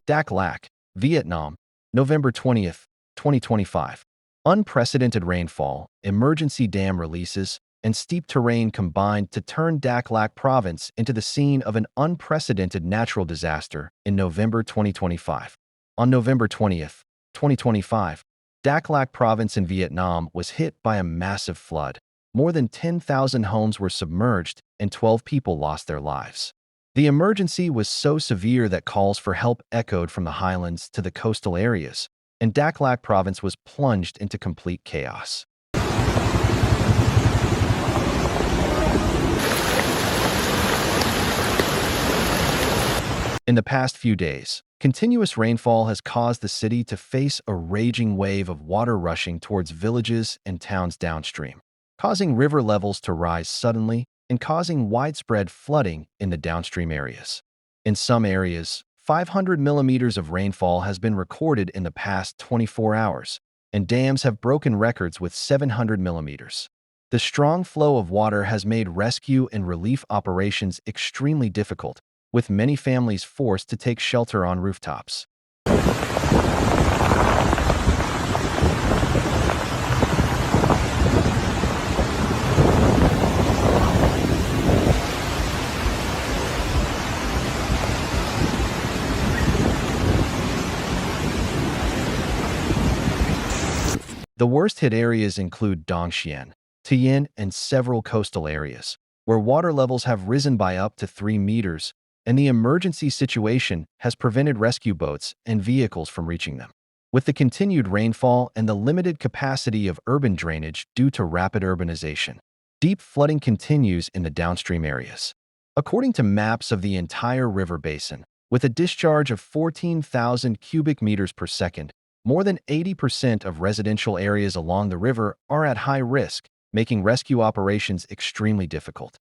Dak Lak, Vietnam, November 20th, 2025. Unprecedented rainfall, emergency dam releases, and steep terrain combined to turn Dak Lak Province into the scene of an unprecedented natural disaster in November 2025. On November 20th, 2025, Dak Lak Province in Vietnam was hit by a massive flood. More than 10,000 homes were submerged and 12 people lost their lives. The emergency was so severe that calls for help echoed from the highlands to the coastal areas, and Dak Lak Province was plunged into complete chaos. In the past few days, continuous rainfall has caused the city to face a raging wave of water rushing towards villages and towns downstream, causing river levels to rise suddenly and causing widespread flooding in the downstream areas. In some areas, 500 millimeters of rainfall has been recorded in the past 24 hours, and dams have broken records with 700 millimeters. The strong flow of water has made rescue and relief operations extremely difficult, with many families forced to take shelter on rooftops. The worst-hit areas include Dongxian, Tian, and several coastal areas, where water levels have risen by up to 3 meters, and the emergency situation has prevented rescue boats and vehicles from reaching them. With the continued rainfall and the limited capacity of urban drainage due to rapid urbanization, deep flooding continues in the downstream areas. According to maps of the entire river basin, with a discharge of 14,000 cubic meters per second, more than 80% of residential areas along the river are at high risk, making rescue operations extremely difficult.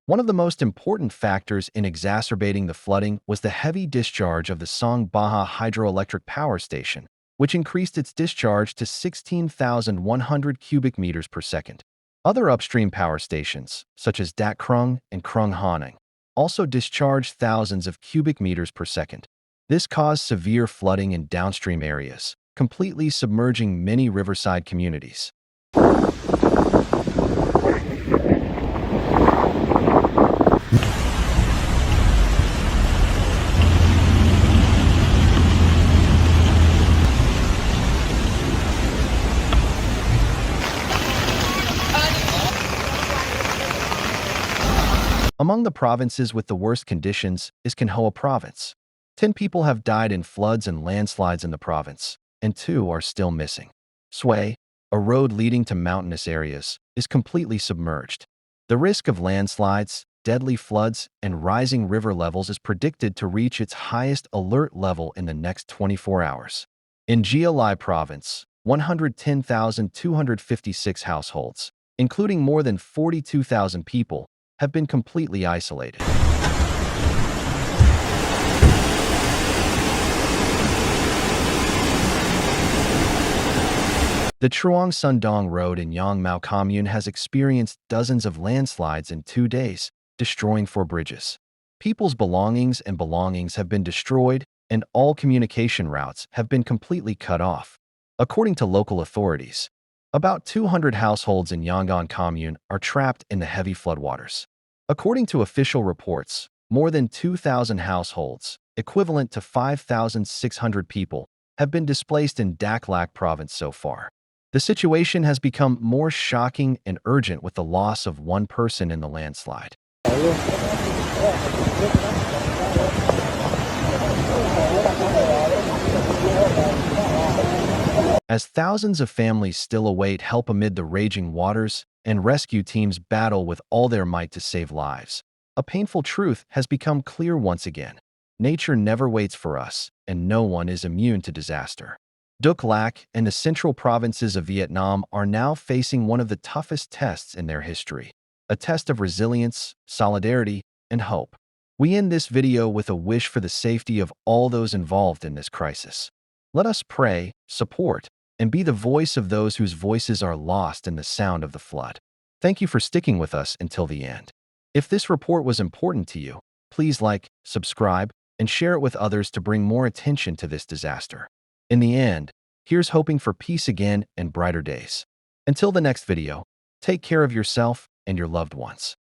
One of the most important factors in exacerbating the flooding was the heavy discharge of the Song Baha hydroelectric power station, which increased its discharge to 16,100 cubic meters per second. Other upstream power stations, such as Dak Krung and Krung Hanang, also discharged thousands of cubic meters per second. This caused severe flooding in downstream areas, completely submerging many riverside communities. Among the provinces with the worst conditions is Can Hoa Province. 10 people have died in floods and landslides in the province, and 2 are still missing. Sui, a road leading to mountainous areas, is completely submerged. The risk of landslides, deadly floods, and rising river levels is predicted to reach its highest alert level in the next 24 hours. In Gia Lai Province, 110,256 households, including more than 42,000 people, have been completely isolated. The Truong Sundong Road in Yongmao Commune has experienced dozens of landslides in 2 days, destroying 4 bridges. People's belongings have been destroyed, and all communication routes have been completely cut off. According to local authorities, about 200 households in Yangon Commune are trapped in the heavy floodwaters. According to official reports, more than 2,000 households, equivalent to 5,600 people, have been displaced in Dak Lak Province so far. The situation has become more shocking and urgent with the loss of 1 person in the landslide. As thousands of families still await help amid the raging waters, and rescue teams battle with all their might to save lives, a painful truth has become clear once again. Nature never waits for us, and no one is immune to disaster. Dak Lak and the central provinces of Vietnam are now facing one of the toughest tests in their history, a test of resilience, solidarity, and hope. We end this video with a wish for the safety of all those involved in this crisis. Let us pray, support, and be the voice of those whose voices are lost in the sound of the flood. Thank you for sticking with us until the end. If this report was important to you, please like, subscribe, and share it with others to bring more attention to this disaster. In the end, here's hoping for peace again and brighter days. Until the next video, take care of yourself and your loved ones.